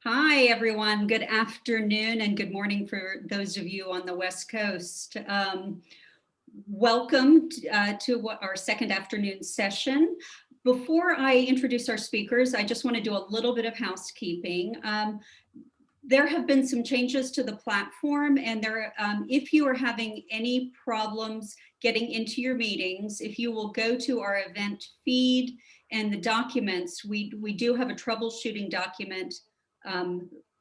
Hi, everyone. Good afternoon and good morning for those of you on the West Coast. Welcome to our second afternoon session. Before I introduce our speakers, I just want to do a little bit of housekeeping. There have been some changes to the platform, and if you are having any problems getting into your meetings, if you will go to our event feed and the documents, we do have a troubleshooting document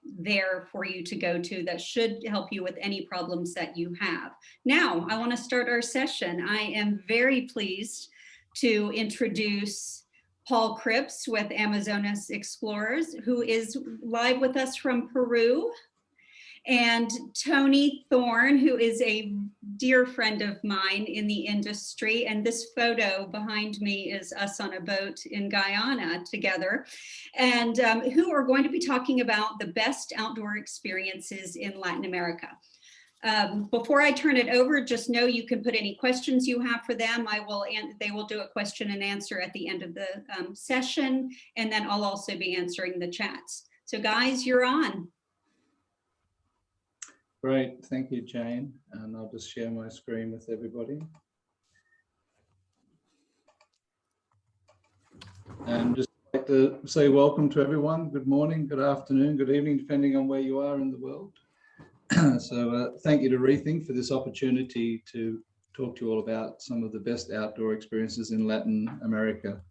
there for you to go to that should help you with any problems that you have. Now, I want to start our session. I am very pleased to introduce Paul Cripps with Amazonas Explorers, who is live with us from Peru, and Tony Thorne, who is a dear friend of mine in the industry. And this photo behind me is us on a boat in Guyana together, and who are going to be talking about the best outdoor experiences in Latin America. Before I turn it over, just know you can put any questions you have for them. They will do a question and answer at the end of the session, and then I'll also be answering the chats. So guys, you're on. Great, thank you, Jane. And I'll just share my screen with everybody. And just like to say welcome to everyone. Good morning, good afternoon, good evening, depending on where you are in the world. So thank you to Rethink for this opportunity to talk to you all about some of the best outdoor experiences in Latin America.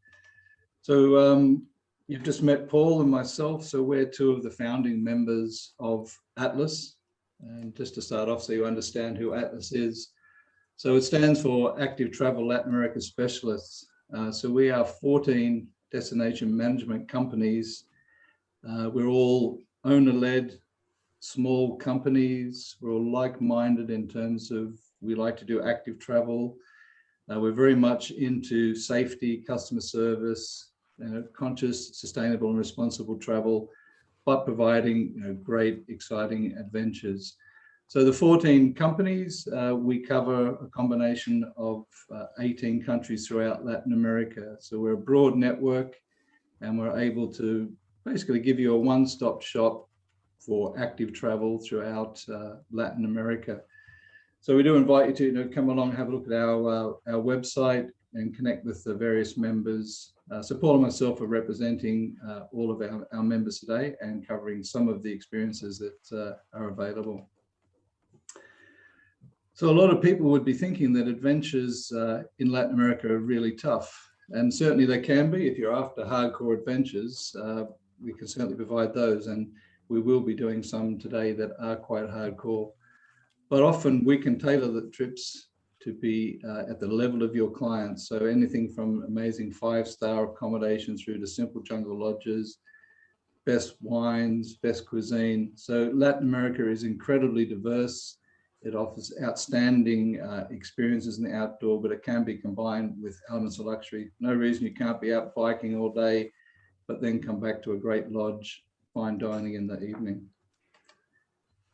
So you've just met Paul and myself. So we're two of the founding members of Atlas. And just to start off so you understand who Atlas is. So it stands for Active Travel Latin America Specialists. So we are 14 destination management companies. We're all owner-led, small companies. We're all like-minded in terms of we like to do active travel. We're very much into safety, customer service, conscious, sustainable and responsible travel, but providing great, exciting adventures. So the 14 companies, we cover a combination of 18 countries throughout Latin America. So we're a broad network and we're able to basically give you a one-stop shop for active travel throughout Latin America. So we do invite you to come along, have a look at our website and connect with the various members. So Paul and myself are representing all of our members today and covering some of the experiences that are available. So a lot of people would be thinking that adventures in Latin America are really tough, and certainly they can be. If you're after hardcore adventures, we can certainly provide those, and we will be doing some today that are quite hardcore. But often we can tailor the trips to be at the level of your clients. So anything from amazing 5-star accommodation through to simple jungle lodges, best wines, best cuisine. So Latin America is incredibly diverse. It offers outstanding experiences in the outdoor, but it can be combined with elements of luxury. No reason you can't be out biking all day, but then come back to a great lodge, fine dining in the evening.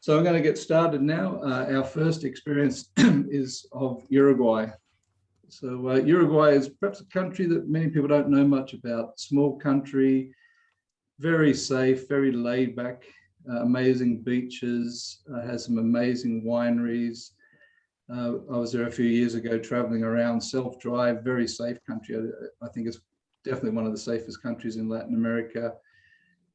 So I'm going to get started now. Our first experience is of Uruguay. So Uruguay is perhaps a country that many people don't know much about. Small country, very safe, very laid back, amazing beaches, has some amazing wineries. I was there a few years ago traveling around, self-drive, very safe country. I think it's definitely one of the safest countries in Latin America.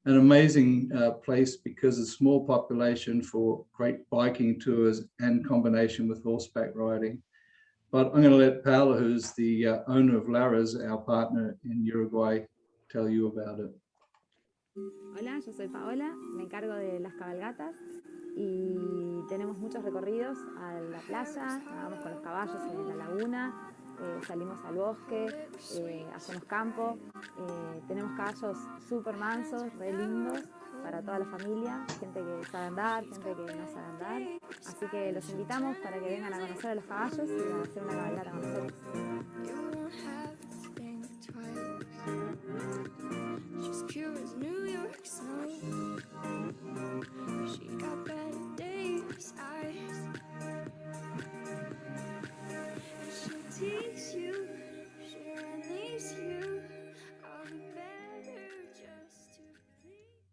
An amazing place because of small population for great biking tours and combination with horseback riding. But I'm going to let Paola, who's the owner of Laras, our partner in Uruguay, tell you about it. Hola, yo soy Paola, me encargo de las cabalgatas y tenemos muchos recorridos a la playa, nadamos con los caballos en la laguna, salimos al bosque, hacemos campo, tenemos caballos súper mansos, re lindos para toda la familia, gente que sabe andar, gente que no sabe andar, así que los invitamos para que vengan a conocer a los caballos y a hacer una cabalgata con nosotros. She's cute as New York snow. She got better days eyes. And she'll tease you, she'll release you. I'll be better just to please.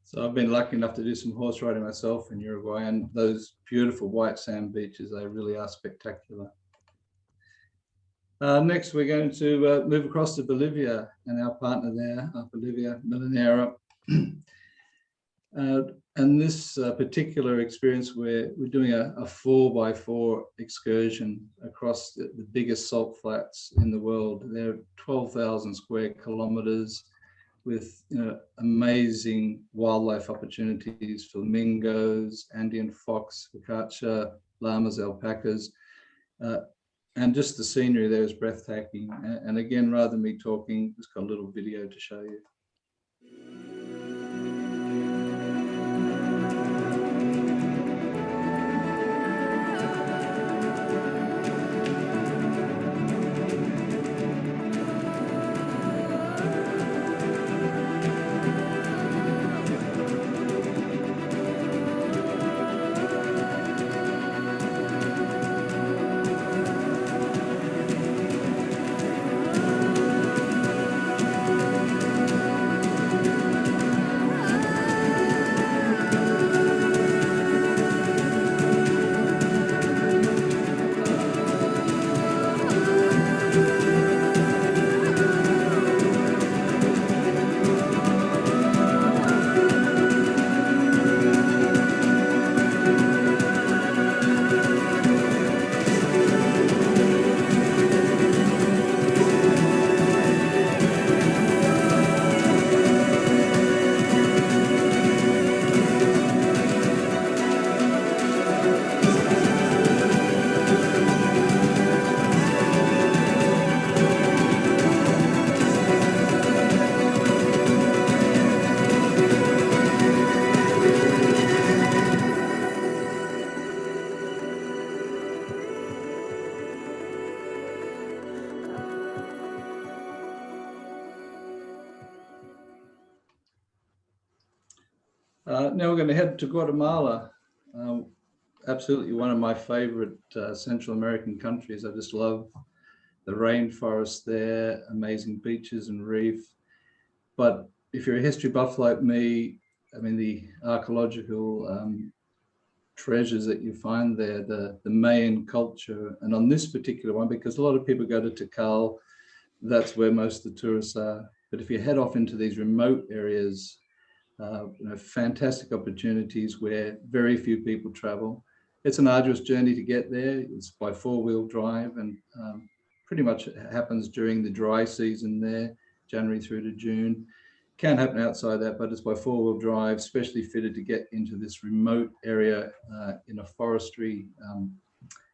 So I've been lucky enough to do some horse riding myself in Uruguay, and those beautiful white sand beaches, they really are spectacular. Next, we're going to move across to Bolivia, and our partner there, Bolivia Milanera. And this particular experience, we're doing a 4x4 excursion across the biggest salt flats in the world. They're 12,000 square kilometers with amazing wildlife opportunities, flamingos, Andean fox, focaccia, llamas, alpacas. And just the scenery there is breathtaking. And again, rather than me talking, just got a little video to show you. Now we're going to head to Guatemala. Absolutely one of my favorite Central American countries. I just love the rainforest there, amazing beaches and reef. But if you're a history buff like me, I mean, the archaeological treasures that you find there, the Mayan culture, and on this particular one, because a lot of people go to Tikal, that's where most of the tourists are. But if you head off into these remote areas, fantastic opportunities where very few people travel. It's an arduous journey to get there. It's by 4-wheel drive, and pretty much happens during the dry season there, January through to June. Can happen outside that, but it's by 4-wheel drive, specially fitted to get into this remote area in a forestry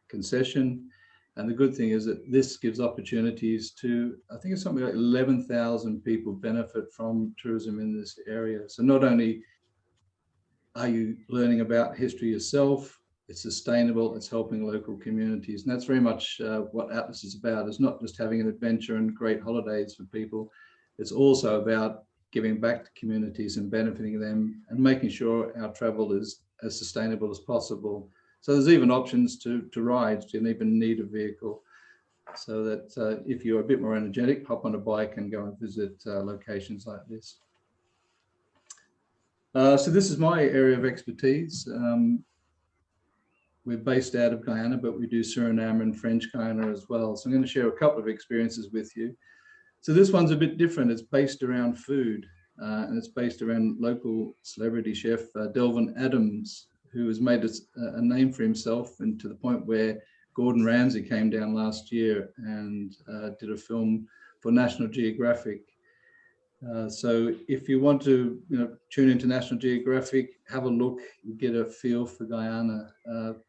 concession. And the good thing is that this gives opportunities to, I think it's something like 11,000 people benefit from tourism in this area. So not only are you learning about history yourself, it's sustainable, it's helping local communities. And that's very much what Atlas is about. It's not just having an adventure and great holidays for people. It's also about giving back to communities and benefiting them and making sure our travel is as sustainable as possible. So there's even options to ride. You don't even need a vehicle. So that if you're a bit more energetic, hop on a bike and go and visit locations like this. So this is my area of expertise. We're based out of Guyana, but we do Suriname and French Guiana as well. So I'm going to share a couple of experiences with you. So this one's a bit different. It's based around food, and it's based around local celebrity chef Delvin Adams, who has made a name for himself, and to the point where Gordon Ramsay came down last year and did a film for National Geographic. So if you want to tune into National Geographic, have a look, get a feel for Guyana.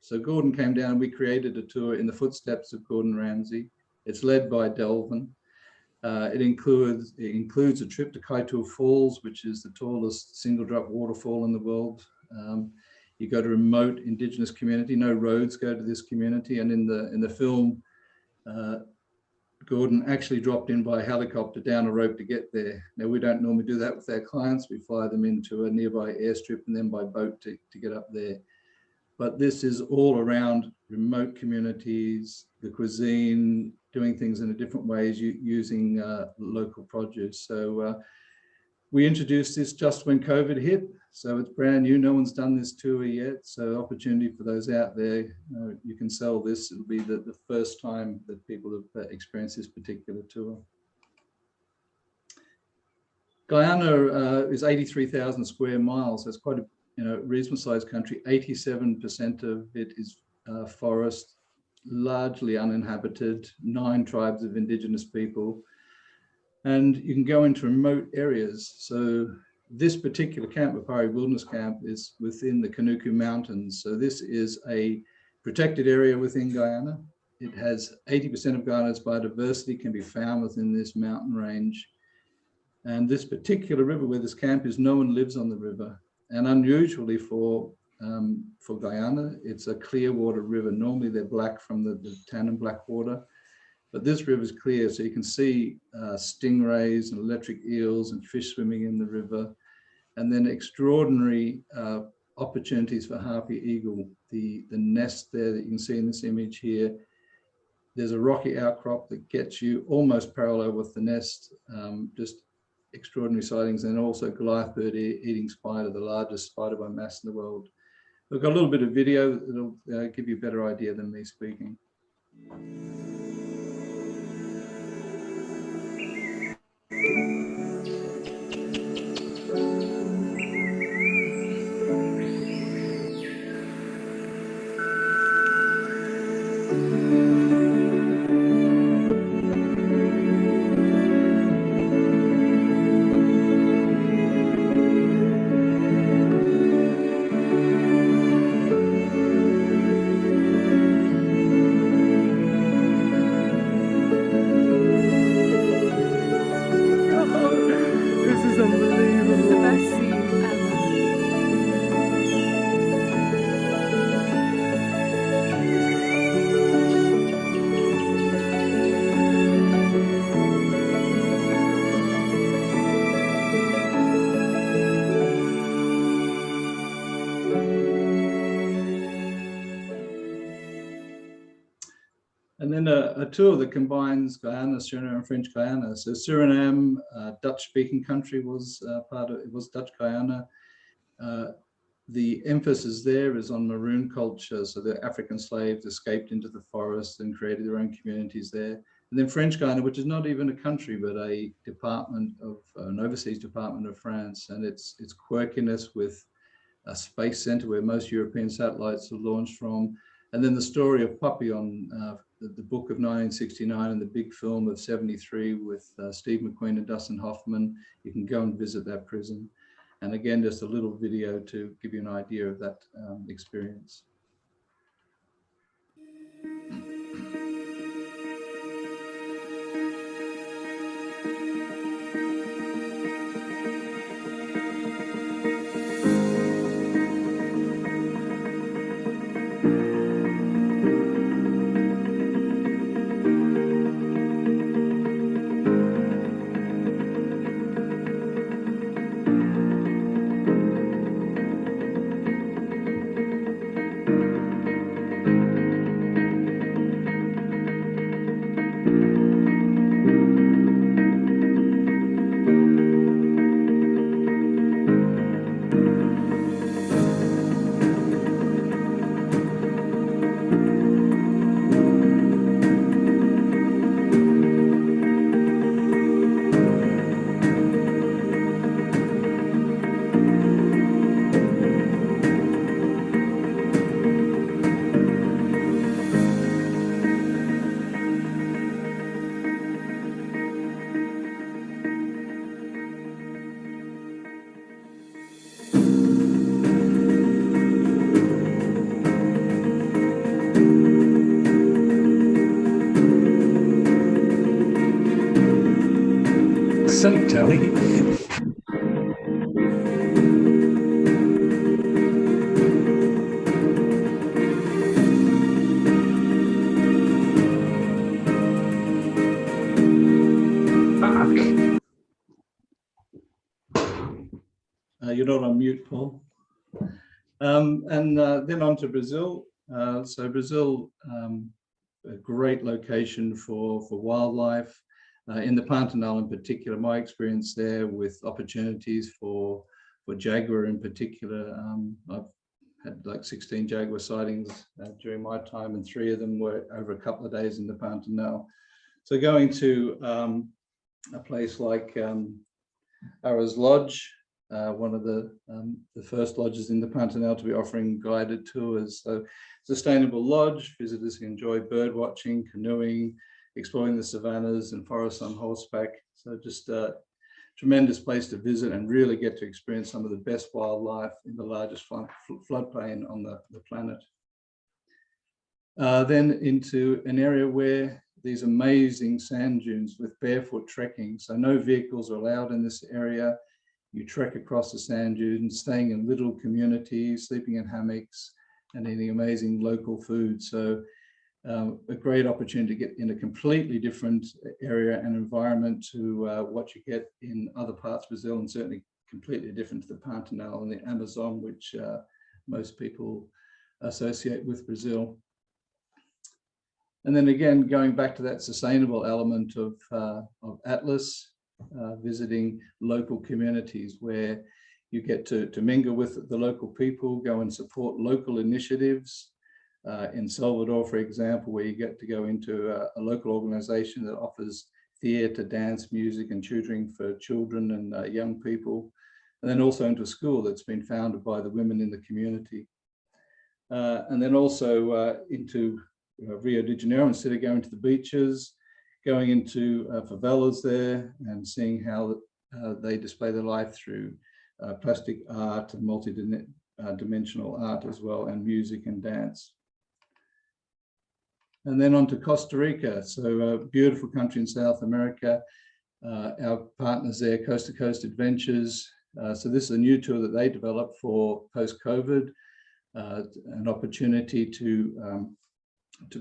So Gordon came down and we created a tour in the footsteps of Gordon Ramsay. It's led by Delvin. It includes a trip to Kaieteur Falls, which is the tallest single drop waterfall in the world. You go to remote indigenous community, no roads go to this community. And in the film, Gordon actually dropped in by helicopter down a rope to get there. Now, we don't normally do that with our clients. We fly them into a nearby airstrip and then by boat to get up there. But this is all around remote communities, the cuisine, doing things in a different ways, using local produce. So We introduced this just when COVID hit, so it's brand new. No one's done this tour yet. So opportunity for those out there, you can sell this. It'll be the first time that people have experienced this particular tour. Guyana is 83,000 square miles. That's quite a reasonable sized country. 87% of it is forest, largely uninhabited, 9 tribes of indigenous people. And you can go into remote areas. So this particular camp, Mapari Wilderness Camp, is within the Kanuku Mountains. So this is a protected area within Guyana. It has 80% of Guyana's biodiversity can be found within this mountain range. And this particular river where this camp is, no one lives on the river. And unusually for Guyana, it's a clear water river. Normally they're black from the tan and black water, but this river is clear. So you can see stingrays and electric eels and fish swimming in the river. And then extraordinary opportunities for harpy eagle. The nest there that you can see in this image here, there's a rocky outcrop that gets you almost parallel with the nest, just extraordinary sightings. And also Goliath bird eating spider, the largest spider by mass in the world. We've got a little bit of video that'll give you a better idea than me speaking. And then a tour that combines Guyana, Suriname, and French Guyana. So Suriname, Dutch-speaking country, was Dutch Guyana. The emphasis there is on maroon culture. So the African slaves escaped into the forest and created their own communities there. And then French Guyana, which is not even a country, but a department of an overseas department of France, and its quirkiness with a space center where most European satellites are launched from. And then the story of Papillon, the book of 1969 and the big film of 73 with Steve McQueen and Dustin Hoffman. You can go and visit that prison. And again, just a little video to give you an idea of that experience. So, Tony. You're not on mute, Paul. And then on to Brazil. So Brazil, a great location for wildlife. In the Pantanal in particular, my experience there with opportunities for jaguar in particular, I've had like 16 jaguar sightings during my time, and 3 of them were over a couple of days in the Pantanal. So going to a place like Arrows Lodge, one of the first lodges in the Pantanal to be offering guided tours. So sustainable lodge, visitors can enjoy bird watching, canoeing, exploring the savannas and forests on horseback. So just a tremendous place to visit and really get to experience some of the best wildlife in the largest floodplain on the planet. Then into an area where these amazing sand dunes with barefoot trekking. So no vehicles are allowed in this area. You trek across the sand dunes, staying in little communities, sleeping in hammocks, and eating amazing local food. So a great opportunity to get in a completely different area and environment to what you get in other parts of Brazil, and certainly completely different to the Pantanal and the Amazon, which most people associate with Brazil. And then again, going back to that sustainable element of Atlas, visiting local communities where you get to mingle with the local people, go and support local initiatives. In Salvador, for example, where you get to go into a local organization that offers theater, dance, music, and tutoring for children and young people, and then also into a school that's been founded by the women in the community. And then also into Rio de Janeiro, instead of going to the beaches, going into favelas there and seeing how they display their life through plastic art and multi-dimensional art as well, and music and dance. And then on to Costa Rica. So a beautiful country in South America. Our partners there, Coast to Coast Adventures. So this is a new tour that they developed for post-COVID, an opportunity to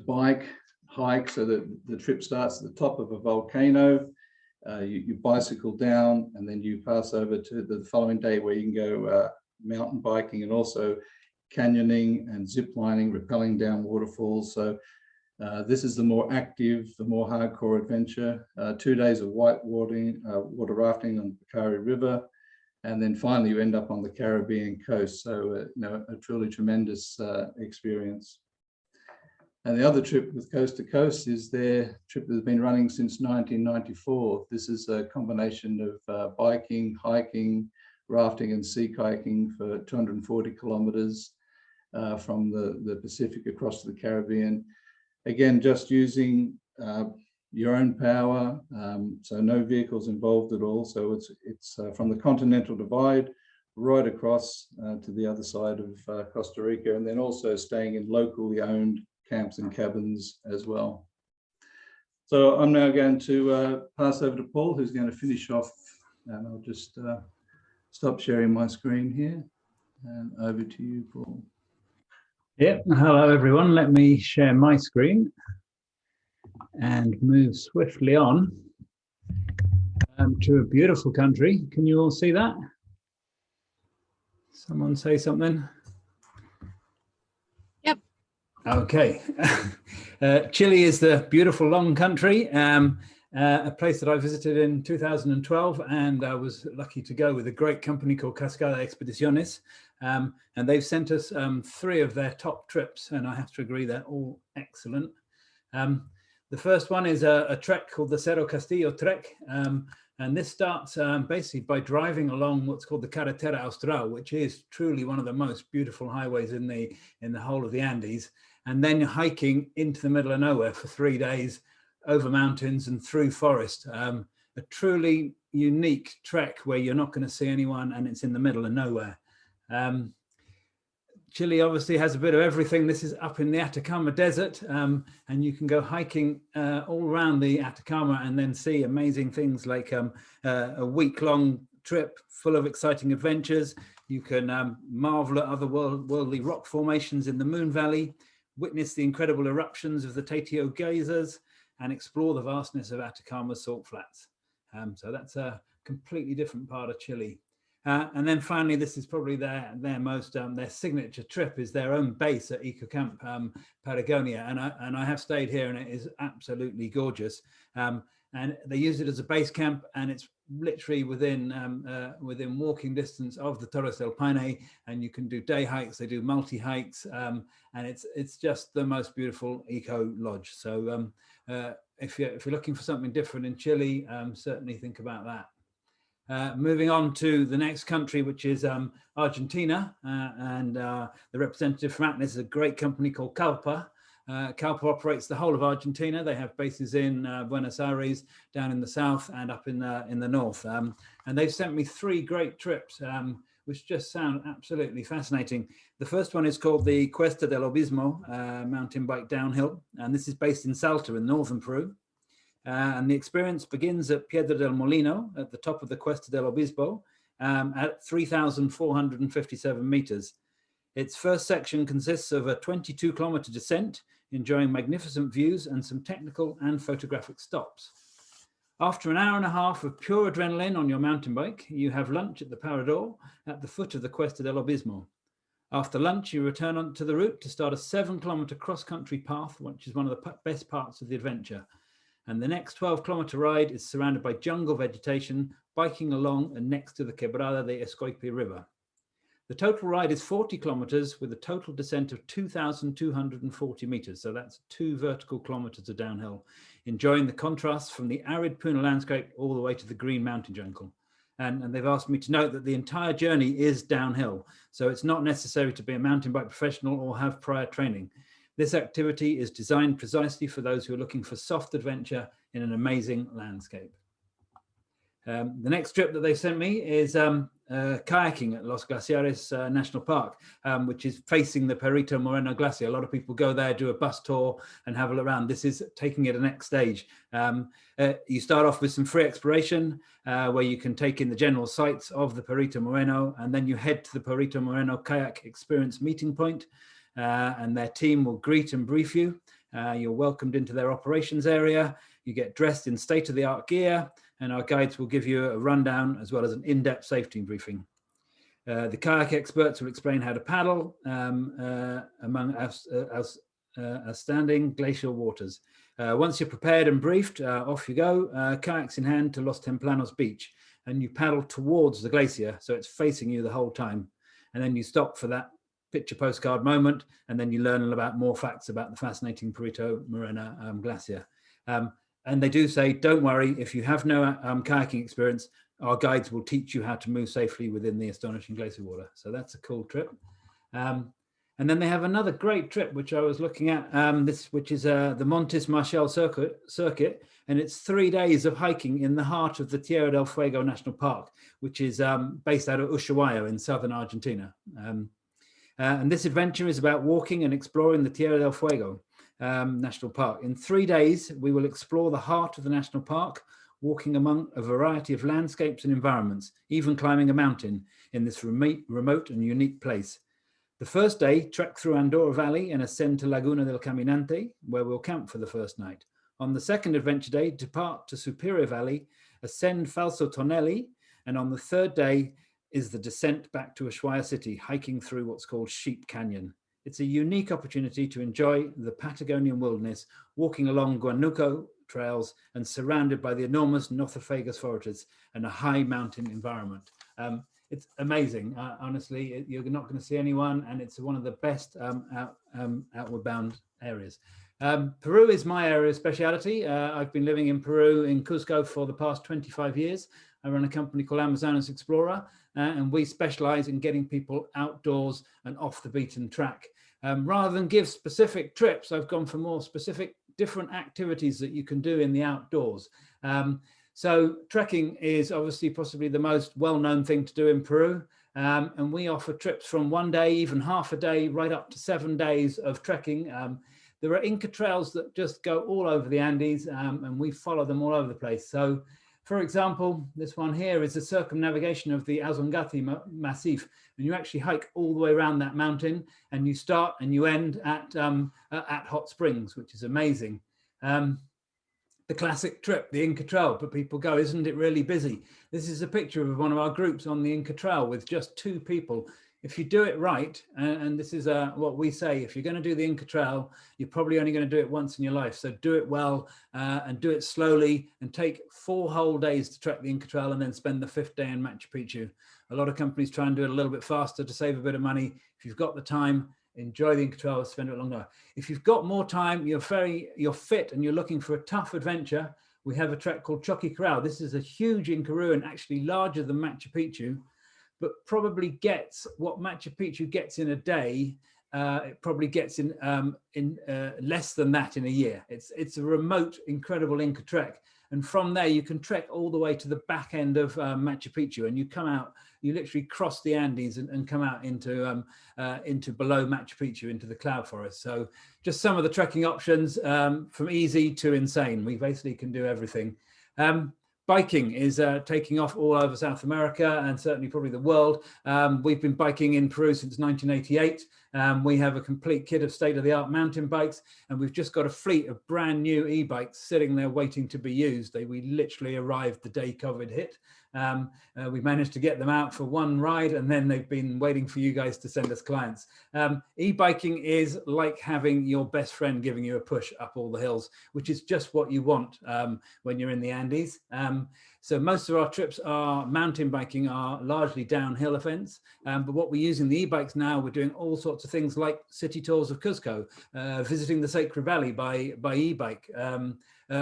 bike, hike, so that the trip starts at the top of a volcano. You bicycle down, and then you pass over to the following day where you can go mountain biking and also canyoning and zip lining, rappelling down waterfalls. So this is the more active, the more hardcore adventure. 2 days of water rafting on the Pacari River, and then finally you end up on the Caribbean coast. So a truly tremendous experience. And the other trip with Coast to Coast is their trip that's been running since 1994. This is a combination of biking, hiking, rafting, and sea kayaking for 240 kilometers from the Pacific across to the Caribbean. Again, just using your own power, so no vehicles involved at all. So it's from the Continental Divide right across to the other side of Costa Rica, and then also staying in locally owned camps and cabins as well. So I'm now going to pass over to Paul, who's going to finish off, and I'll just stop sharing my screen here, and over to you, Paul. Yeah, hello everyone. Let me share my screen and move swiftly on to a beautiful country. Can you all see that? Someone say something? Yep. Okay. Chile is the beautiful long country, a place that I visited in 2012, and I was lucky to go with a great company called Cascada Expediciones. And they've sent us 3 of their top trips, and I have to agree they're all excellent. The first one is a trek called the Cerro Castillo Trek, and this starts basically by driving along what's called the Carretera Austral, which is truly one of the most beautiful highways in the whole of the Andes, and then hiking into the middle of nowhere for 3 days over mountains and through forest. A truly unique trek where you're not going to see anyone, and it's in the middle of nowhere. Chile obviously has a bit of everything. This is up in the Atacama Desert, and you can go hiking all around the Atacama and then see amazing things like a week-long trip full of exciting adventures. You can marvel at other worldly rock formations in the Moon Valley, witness the incredible eruptions of the Tatio geysers, and explore the vastness of Atacama's salt flats. So that's a completely different part of Chile. And then finally, this is probably their signature trip, is their own base at Ecocamp Patagonia, and I have stayed here, and it is absolutely gorgeous. and they use it as a base camp, and it's literally within walking distance of the Torres del Paine, and you can do day hikes, they do multi hikes, and it's just the most beautiful eco lodge. So if you're looking for something different in Chile, certainly think about that. Moving on to the next country, which is Argentina, and the representative from Atlas is a great company called Calpa. Calpa operates the whole of Argentina. They have bases in Buenos Aires, down in the south, and up in the north. And they've sent me 3 great trips, which just sound absolutely fascinating. The first one is called the Cuesta del Obismo mountain bike downhill, and this is based in Salta in northern Peru. And the experience begins at Piedra del Molino at the top of the Cuesta del Obispo at 3,457 meters. Its first section consists of a 22-kilometer descent, enjoying magnificent views and some technical and photographic stops. After an hour and a half of pure adrenaline on your mountain bike, you have lunch at the Parador at the foot of the Cuesta del Obismo. After lunch, you return onto the route to start a 7-kilometer cross-country path, which is one of the best parts of the adventure. And the next 12-kilometer ride is surrounded by jungle vegetation, biking along and next to the Quebrada de Escoipe River. The total ride is 40 kilometers with a total descent of 2,240 meters. So that's 2 vertical kilometers of downhill, enjoying the contrast from the arid Puna landscape all the way to the green mountain jungle. And they've asked me to note that the entire journey is downhill. So it's not necessary to be a mountain bike professional or have prior training. This activity is designed precisely for those who are looking for soft adventure in an amazing landscape. The next trip that they sent me is kayaking at Los Glaciares National Park, which is facing the Perito Moreno Glacier. A lot of people go there, do a bus tour and have a look around. This is taking it a next stage. You start off with some free exploration where you can take in the general sights of the Perito Moreno, and then you head to the Perito Moreno Kayak Experience meeting point, and their team will greet and brief you. You're welcomed into their operations area. You get dressed in state-of-the-art gear, and our guides will give you a rundown as well as an in-depth safety briefing. The kayak experts will explain how to paddle among outstanding glacial waters. Once you're prepared and briefed, off you go, kayaks in hand to Los Templanos Beach, and you paddle towards the glacier, so it's facing you the whole time. And then you stop for that picture postcard moment, and then you learn about more facts about the fascinating Perito Moreno Glacier. And they do say, don't worry, if you have no kayaking experience, our guides will teach you how to move safely within the astonishing glacier water. So that's a cool trip. And then they have another great trip, which I was looking at, which is the Montes Marcial circuit, and it's 3 days of hiking in the heart of the Tierra del Fuego National Park, which is based out of Ushuaia in southern Argentina. And this adventure is about walking and exploring the Tierra del Fuego National Park. In 3 days, we will explore the heart of the national park, walking among a variety of landscapes and environments, even climbing a mountain in this remote and unique place. The first day, trek through Andorra Valley and ascend to Laguna del Caminante, where we'll camp for the first night. On the second adventure day, depart to Superior Valley, ascend Falso Tonelli, and on the third day is the descent back to Ushuaia City, hiking through what's called Sheep Canyon. It's a unique opportunity to enjoy the Patagonian wilderness, walking along Guanuco trails and surrounded by the enormous Nothofagus forests and a high mountain environment. It's amazing. Honestly, you're not going to see anyone, and it's one of the best outward bound areas. Peru is my area of speciality. I've been living in Peru, in Cusco, for the past 25 years. I run a company called Amazonas Explorer, and we specialize in getting people outdoors and off the beaten track. Rather than give specific trips, I've gone for more specific different activities that you can do in the outdoors. So trekking is obviously possibly the most well-known thing to do in Peru. And we offer trips from 1 day, even half a day, right up to 7 days of trekking. There are Inca trails that just go all over the Andes, and we follow them all over the place. So, for example, this one here is a circumnavigation of the Azongati Massif, and you actually hike all the way around that mountain, and you start and you end at Hot Springs, which is amazing. The classic trip, the Inca Trail, but people go, isn't it really busy? This is a picture of one of our groups on the Inca Trail with just 2 people if you do it right, and this is what we say, if you're going to do the Inca Trail, you're probably only going to do it once in your life. So do it well and do it slowly, and take 4 whole days to trek the Inca Trail and then spend the 5th day in Machu Picchu. A lot of companies try and do it a little bit faster to save a bit of money. If you've got the time, enjoy the Inca Trail, spend it longer. If you've got more time, you're fit and you're looking for a tough adventure, we have a trek called Choqquequirao. This is a huge Inca ruin, actually larger than Machu Picchu, but probably gets what Machu Picchu gets in a day. It probably gets in less than that in a year. It's a remote, incredible Inca trek. And from there, you can trek all the way to the back end of Machu Picchu, and you come out, you literally cross the Andes and come out into below Machu Picchu, into the cloud forest. So just some of the trekking options, from easy to insane. We basically can do everything. Biking is taking off all over South America and certainly probably the world. We've been biking in Peru since 1988. We have a complete kit of state-of-the-art mountain bikes, and we've just got a fleet of brand new e-bikes sitting there waiting to be used. We literally arrived the day COVID hit. We managed to get them out for one ride, and then they've been waiting for you guys to send us clients. E-biking is like having your best friend giving you a push up all the hills, which is just what you want when you're in the Andes. So most of our trips are mountain biking, are largely downhill events. But what we're using the e-bikes now, we're doing all sorts of things like city tours of Cuzco, visiting the Sacred Valley by e-bike.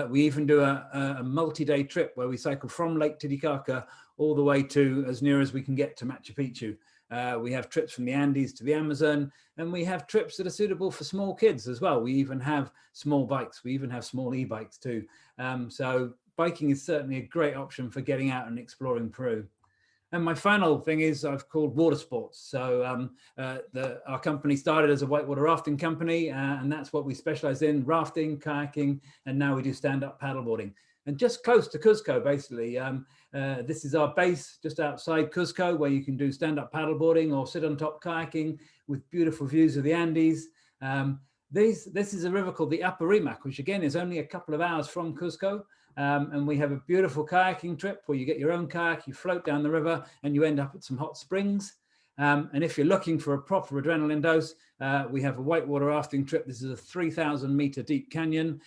We even do a multi-day trip where we cycle from Lake Titicaca all the way to as near as we can get to Machu Picchu. We have trips from the Andes to the Amazon, and we have trips that are suitable for small kids as well. We even have small bikes. We even have small e-bikes too. So biking is certainly a great option for getting out and exploring Peru. And my final thing is I've called water sports. So our company started as a whitewater rafting company, and that's what we specialize in: rafting, kayaking, and now we do stand-up paddleboarding. And just close to Cuzco, basically, this is our base just outside Cuzco, where you can do stand-up paddleboarding or sit on top kayaking with beautiful views of the Andes. This is a river called the Apurimac, which again is only a couple of hours from Cuzco. And we have a beautiful kayaking trip where you get your own kayak, you float down the river, and you end up at some hot springs. And if you're looking for a proper adrenaline dose, we have a whitewater rafting trip. This is a 3,000 meter deep canyon.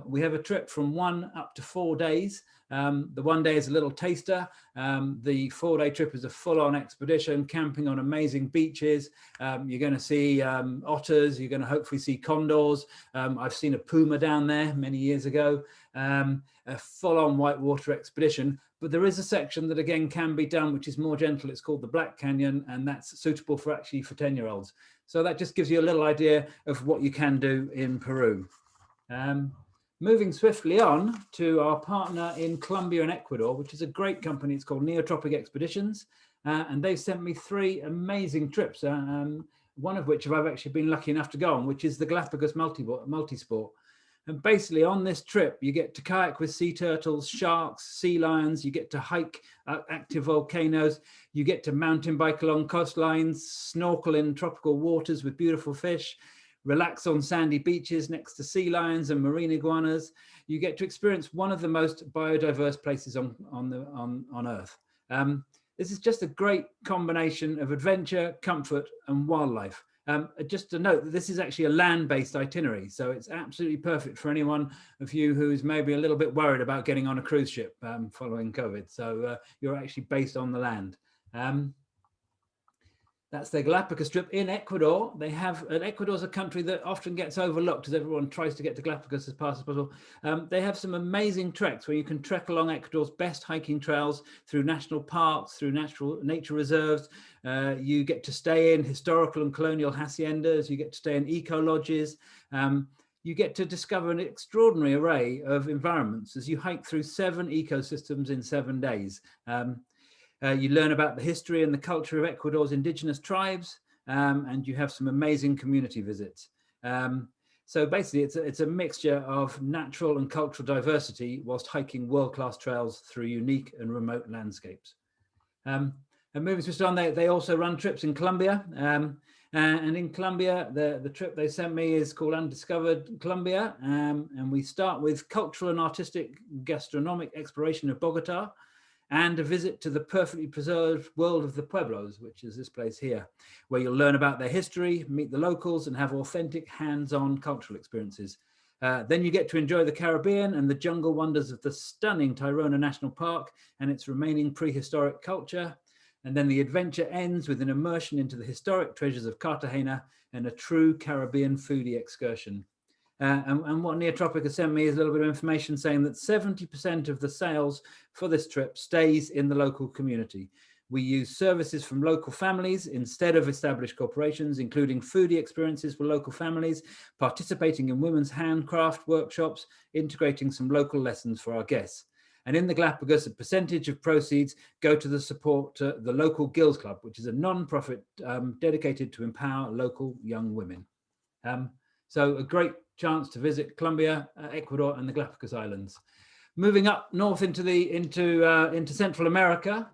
We have a trip from 1 up to 4 days. The 1 day is a little taster. The 4-day trip is a full-on expedition, camping on amazing beaches. You're going to see otters. You're going to hopefully see condors. I've seen a puma down there many years ago. A full-on whitewater expedition. But there is a section that again can be done, which is more gentle. It's called the Black Canyon, and that's suitable for 10-year-olds. So that just gives you a little idea of what you can do in Peru. Moving swiftly on to our partner in Colombia and Ecuador, which is a great company. It's called Neotropic Expeditions, and they've sent me 3 amazing trips, one of which I've actually been lucky enough to go on, which is the Galapagos Multisport. And basically on this trip, you get to kayak with sea turtles, sharks, sea lions, you get to hike active volcanoes, you get to mountain bike along coastlines, snorkel in tropical waters with beautiful fish, relax on sandy beaches next to sea lions and marine iguanas. You get to experience one of the most biodiverse places on Earth. This is just a great combination of adventure, comfort, and wildlife. Just to note that this is actually a land-based itinerary, so it's absolutely perfect for anyone of you who's maybe a little bit worried about getting on a cruise ship following COVID. So you're actually based on the land. That's their Galapagos trip in Ecuador. Ecuador's a country that often gets overlooked as everyone tries to get to Galapagos as fast as possible. They have some amazing treks where you can trek along Ecuador's best hiking trails through national parks, through nature reserves. You get to stay in historical and colonial haciendas. You get to stay in eco-lodges. You get to discover an extraordinary array of environments as you hike through 7 ecosystems in 7 days. You learn about the history and the culture of Ecuador's indigenous tribes, and you have some amazing community visits. So basically, it's a mixture of natural and cultural diversity whilst hiking world-class trails through unique and remote landscapes. And moving just on, they also run trips in Colombia. And in Colombia, the trip they sent me is called Undiscovered Colombia. And we start with cultural and artistic gastronomic exploration of Bogota. and a visit to the perfectly preserved world of the Pueblos, which is this place here, where you'll learn about their history, meet the locals, and have authentic hands-on cultural experiences. Then you get to enjoy the Caribbean and the jungle wonders of the stunning Tayrona National Park and its remaining prehistoric culture. And then the adventure ends with an immersion into the historic treasures of Cartagena and a true Caribbean foodie excursion. And what Neotropica sent me is a little bit of information saying that 70% of the sales for this trip stays in the local community. We use services from local families instead of established corporations, including foodie experiences for local families, participating in women's handcraft workshops, integrating some local lessons for our guests. And in the Galapagos, a percentage of proceeds go to the support to the local Girls Club, which is a non-profit dedicated to empower local young women. So a great chance to visit Colombia, Ecuador, and the Galapagos Islands. Moving up north into Central America,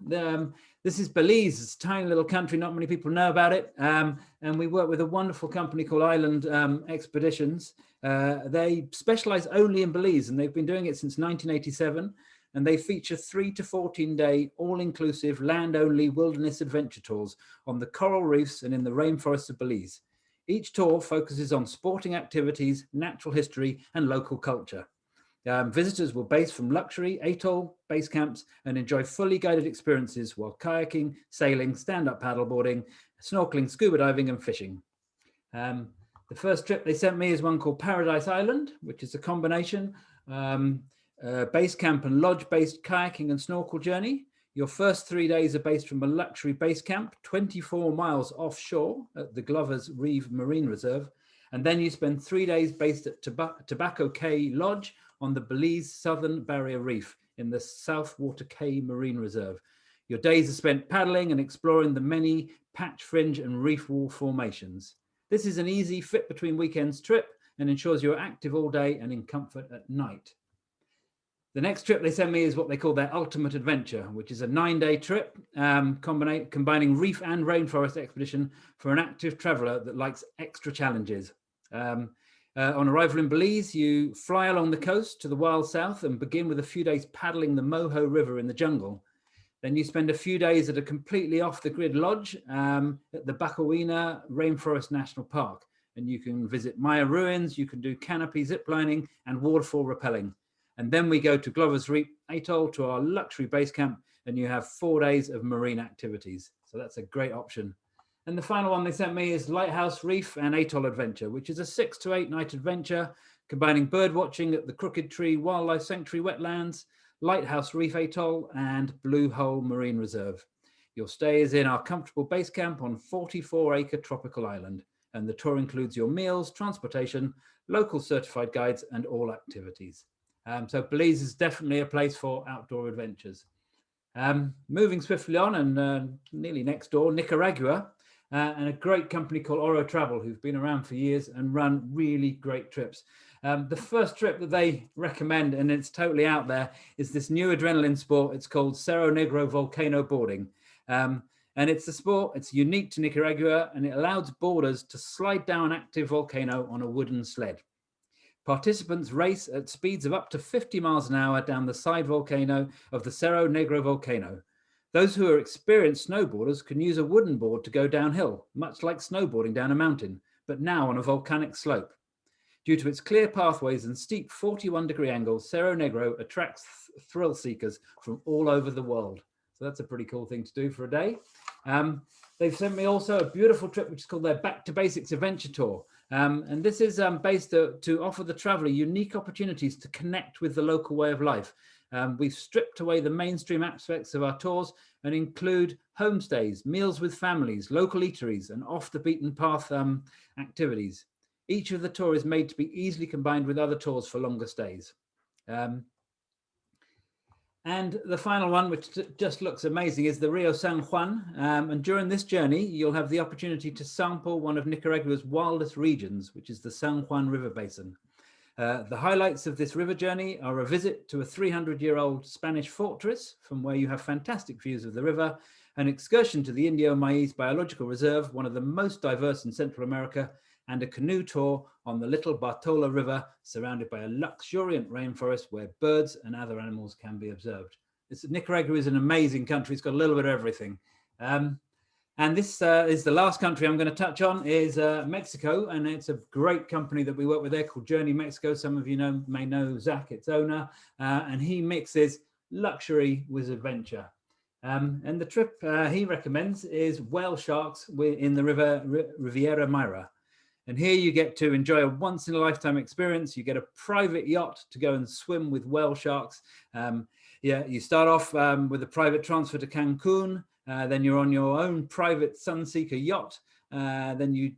this is Belize. It's a tiny little country, not many people know about it. And we work with a wonderful company called Island Expeditions. They specialize only in Belize, and they've been doing it since 1987. And they feature 3 to 14-day all-inclusive land-only wilderness adventure tours on the coral reefs and in the rainforests of Belize. Each tour focuses on sporting activities, natural history, and local culture. Visitors will base from luxury atoll base camps and enjoy fully guided experiences while kayaking, sailing, stand-up paddleboarding, snorkeling, scuba diving, and fishing. The first trip they sent me is one called Paradise Island, which is a combination base camp and lodge-based kayaking and snorkel journey. Your first 3 days are based from a luxury base camp, 24 miles offshore at the Glover's Reeve Marine Reserve. And then you spend 3 days based at Tobacco Cay Lodge on the Belize Southern Barrier Reef in the Southwater Cay Marine Reserve. Your days are spent paddling and exploring the many patch fringe and reef wall formations. This is an easy fit between weekends trip and ensures you're active all day and in comfort at night. The next trip they send me is what they call their Ultimate Adventure, which is a 9-day trip combining reef and rainforest expedition for an active traveler that likes extra challenges. On arrival in Belize, you fly along the coast to the wild south and begin with a few days paddling the Moho River in the jungle. Then you spend a few days at a completely off-the-grid lodge at the Bacawina Rainforest National Park. And you can visit Maya ruins, you can do canopy ziplining and waterfall rappelling. And then we go to Glover's Reef Atoll to our luxury base camp, and you have 4 days of marine activities. So that's a great option. And the final one they sent me is Lighthouse Reef and Atoll Adventure, which is a 6 to 8 night adventure combining bird watching at the Crooked Tree Wildlife Sanctuary wetlands, Lighthouse Reef Atoll, and Blue Hole Marine Reserve. Your stay is in our comfortable base camp on 44-acre tropical island, and the tour includes your meals, transportation, local certified guides, and all activities. So Belize is definitely a place for outdoor adventures. Moving swiftly on and nearly next door, Nicaragua, and a great company called Oro Travel, who've been around for years and run really great trips. The first trip that they recommend, and it's totally out there, is this new adrenaline sport. It's called Cerro Negro volcano boarding. And it's a sport, it's unique to Nicaragua, and it allows boarders to slide down an active volcano on a wooden sled. Participants race at speeds of up to 50 miles an hour down the side volcano of the Cerro Negro volcano. Those who are experienced snowboarders can use a wooden board to go downhill, much like snowboarding down a mountain, but now on a volcanic slope. Due to its clear pathways and steep 41-degree angles, Cerro Negro attracts thrill seekers from all over the world. So that's a pretty cool thing to do for a day. They've sent me also a beautiful trip, which is called their Back to Basics Adventure Tour. And this is based to offer the traveler unique opportunities to connect with the local way of life. We've stripped away the mainstream aspects of our tours and include homestays, meals with families, local eateries, and off the beaten path activities. Each of the tour is made to be easily combined with other tours for longer stays. And the final one, which just looks amazing, is the Rio San Juan. And during this journey, you'll have the opportunity to sample one of Nicaragua's wildest regions, which is the San Juan River Basin. The highlights of this river journey are a visit to a 300-year-old Spanish fortress from where you have fantastic views of the river, an excursion to the Indio Maiz Biological Reserve, one of the most diverse in Central America, and a canoe tour on the Little Bartola River, surrounded by a luxuriant rainforest where birds and other animals can be observed. Nicaragua is an amazing country. It's got a little bit of everything. And this is the last country I'm going to touch on is Mexico. And it's a great company that we work with there called Journey Mexico. Some of you may know Zach, its owner, and he mixes luxury with adventure. And the trip he recommends is whale sharks in the Riviera Maya. And here you get to enjoy a once in a lifetime experience. You get a private yacht to go and swim with whale sharks. Yeah, you start off with a private transfer to Cancun. Then you're on your own private Sunseeker yacht. Then you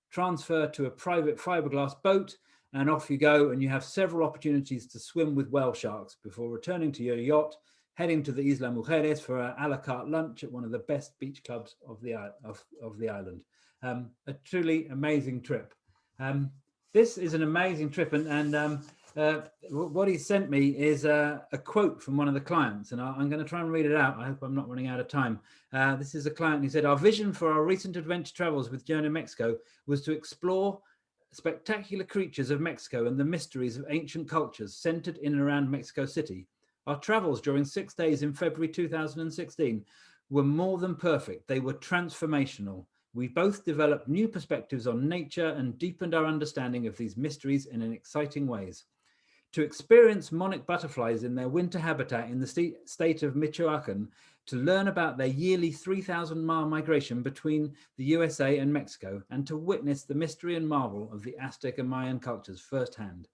transfer to a private fiberglass boat and off you go. And you have several opportunities to swim with whale sharks before returning to your yacht, heading to the Isla Mujeres for an a la carte lunch at one of the best beach clubs of the island. A truly amazing trip. This is an amazing trip, and what he sent me is a quote from one of the clients, and I'm going to try and read it out. I hope I'm not running out of time. This is a client who said, "Our vision for our recent adventure travels with Journey Mexico was to explore spectacular creatures of Mexico and the mysteries of ancient cultures centered in and around Mexico City. Our travels during 6 days in February 2016 were more than perfect. They were transformational. We both developed new perspectives on nature and deepened our understanding of these mysteries in exciting ways. To experience monarch butterflies in their winter habitat in the state of Michoacan, to learn about their yearly 3,000-mile migration between the USA and Mexico, and to witness the mystery and marvel of the Aztec and Mayan cultures firsthand.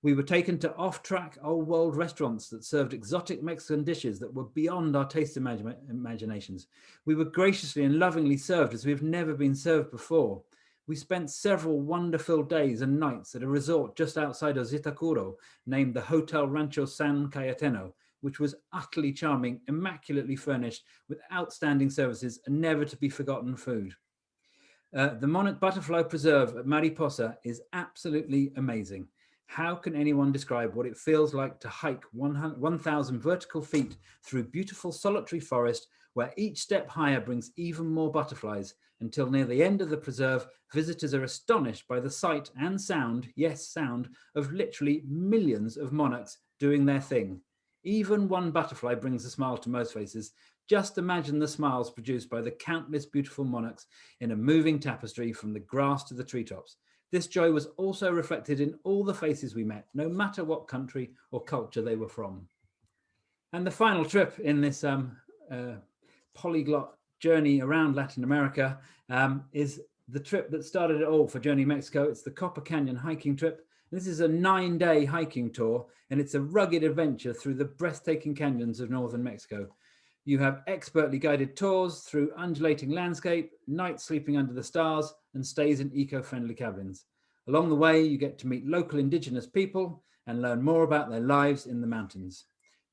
We were taken to off-track old-world restaurants that served exotic Mexican dishes that were beyond our taste imaginations. We were graciously and lovingly served as we've never been served before. We spent several wonder-filled days and nights at a resort just outside of Zitácuaro, named the Hotel Rancho San Cayetano, which was utterly charming, immaculately furnished, with outstanding services and never-to-be-forgotten food. The Monarch Butterfly Preserve at Mariposa is absolutely amazing. How can anyone describe what it feels like to hike 1,000 vertical feet through beautiful solitary forest where each step higher brings even more butterflies until near the end of the preserve, visitors are astonished by the sight and sound, yes, sound, of literally millions of monarchs doing their thing. Even one butterfly brings a smile to most faces. Just imagine the smiles produced by the countless beautiful monarchs in a moving tapestry from the grass to the treetops. This joy was also reflected in all the faces we met, no matter what country or culture they were from. And the final trip in this polyglot journey around Latin America is the trip that started it all for Journey Mexico. It's the Copper Canyon hiking trip. This is a 9-day hiking tour, and it's a rugged adventure through the breathtaking canyons of northern Mexico. You have expertly guided tours through undulating landscape, nights sleeping under the stars, and stays in eco-friendly cabins. Along the way, you get to meet local indigenous people and learn more about their lives in the mountains.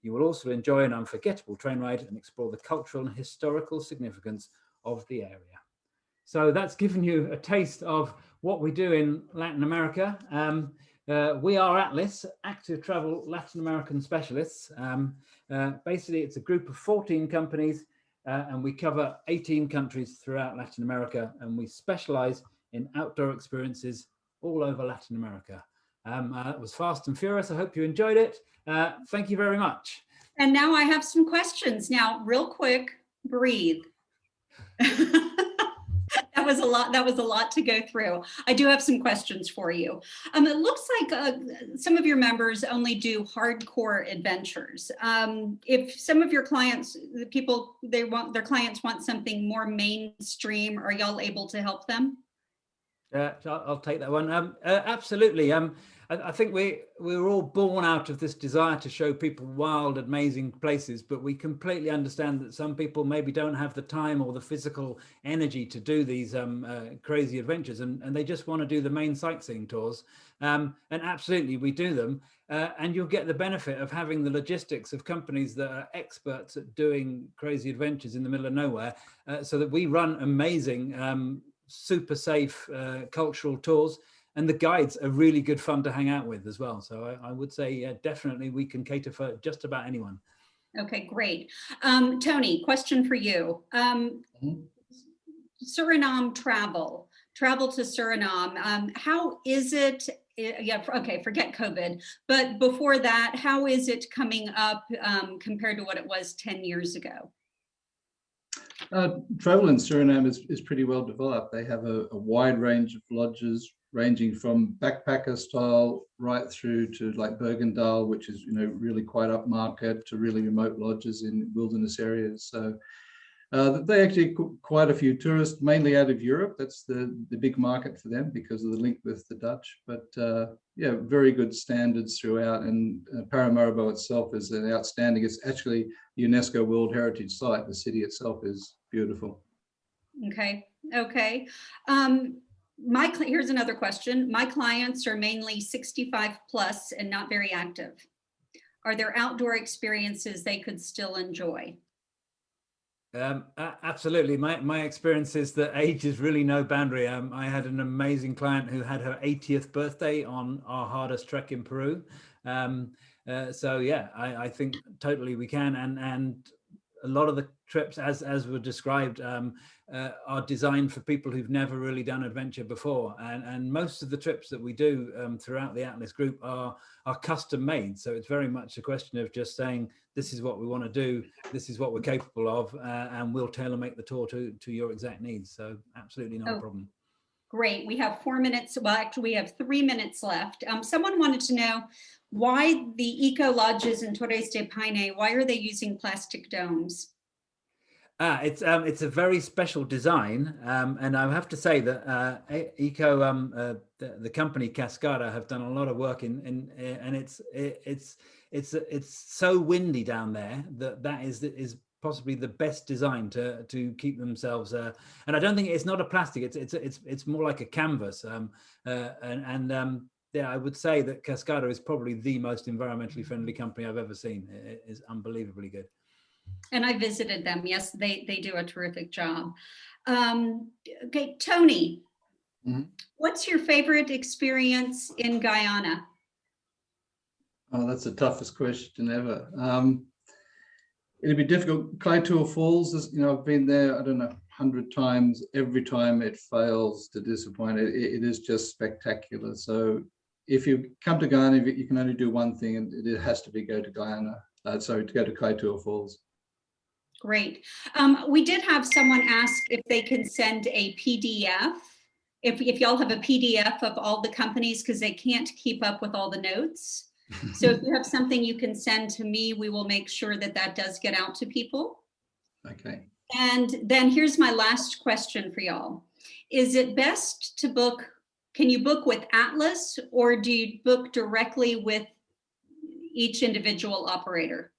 You will also enjoy an unforgettable train ride and explore the cultural and historical significance of the area. So that's given you a taste of what we do in Latin America. We are Atlas, Active Travel Latin American Specialists. Basically, it's a group of 14 companies, and we cover 18 countries throughout Latin America, and we specialize in outdoor experiences all over Latin America. That was fast and furious. I hope you enjoyed it. Thank you very much. And now I have some questions. Now, real quick, breathe. That was a lot to go through. I do have some questions for you. It looks like some of your members only do hardcore adventures. If some of your clients, their clients want something more mainstream, are y'all able to help them? I'll take that one. Absolutely. I think we're all born out of this desire to show people wild, amazing places, but we completely understand that some people maybe don't have the time or the physical energy to do these crazy adventures, and they just want to do the main sightseeing tours. And absolutely, we do them. And you'll get the benefit of having the logistics of companies that are experts at doing crazy adventures in the middle of nowhere, so that we run amazing, super safe cultural tours. And the guides are really good fun to hang out with as well. So I would say definitely we can cater for just about anyone. Okay, great. Tony, question for you. Suriname travel to Suriname. How is it Yeah, okay, forget COVID. But before that, how is it coming up compared to what it was 10 years ago? Travel in Suriname is pretty well developed. They have a wide range of lodges, ranging from backpacker style right through to like Bergendal, which is, you know, really quite upmarket, to really remote lodges in wilderness areas. So they actually quite a few tourists, mainly out of Europe. That's the big market for them because of the link with the Dutch. But yeah, very good standards throughout. And Paramaribo itself is an outstanding. It's actually a UNESCO World Heritage Site. The city itself is beautiful. Okay. Okay. Here's another question. My clients are mainly 65 plus and not very active. Are there outdoor experiences they could still enjoy? Absolutely. My experience is that age is really no boundary. I had an amazing client who had her 80th birthday on our hardest trek in Peru. So yeah, I think totally we can. And a lot of the trips, as were described, are designed for people who've never really done adventure before. And most of the trips that we do throughout the Atlas Group are custom made. So it's very much a question of just saying, this is what we want to do, this is what we're capable of, and we'll tailor make the tour to your exact needs. So absolutely not a problem. Great. We have 4 minutes. Well, actually, we have 3 minutes left. Someone wanted to know why the eco lodges in Torres del Paine, why are they using plastic domes? It's a very special design, and I have to say that the company Cascada have done a lot of work and it's so windy down there that is possibly the best design to keep themselves. And I don't think it's not a plastic; it's more like a canvas. Yeah, I would say that Cascada is probably the most environmentally friendly company I've ever seen. It is unbelievably good. And I visited them. Yes, they do a terrific job. Okay, Tony, what's your favorite experience in Guyana? Oh, that's the toughest question ever. It'd be difficult. Kaieteur Falls, you know, I've been there, I don't know, 100 times. Every time it fails to disappoint. It is just spectacular. So if you come to Guyana, you can only do one thing, and it has to be go to Guyana. To go to Kaieteur Falls. Great. We did have someone ask if they can send a PDF, if y'all have a PDF of all the companies, because they can't keep up with all the notes. So if you have something you can send to me, we will make sure that that does get out to people. Okay. And then here's my last question for y'all. Is it best to book, can you book with Atlas, or do you book directly with each individual operator?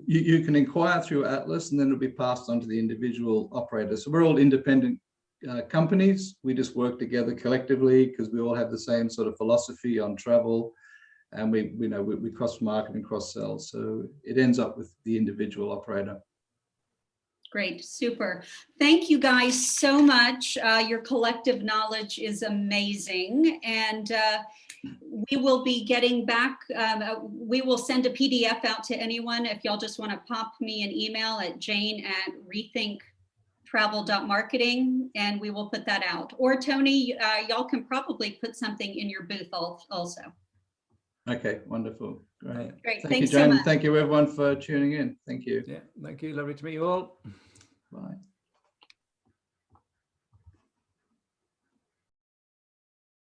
You can inquire through Atlas, and then it'll be passed on to the individual operator. So we're all independent companies. We just work together collectively because we all have the same sort of philosophy on travel, and we cross market and cross sell. So it ends up with the individual operator. Great, super. Thank you guys so much. Your collective knowledge is amazing, and we will be getting back. We will send a PDF out to anyone. If y'all just want to pop me an email at jane@rethinktravel.marketing, and we will put that out. Or Tony, y'all can probably put something in your booth also. Okay, wonderful. Great. Great. Thank you, Jane. So much. Thank you, everyone, for tuning in. Thank you. Yeah, thank you. Lovely to meet you all. Bye.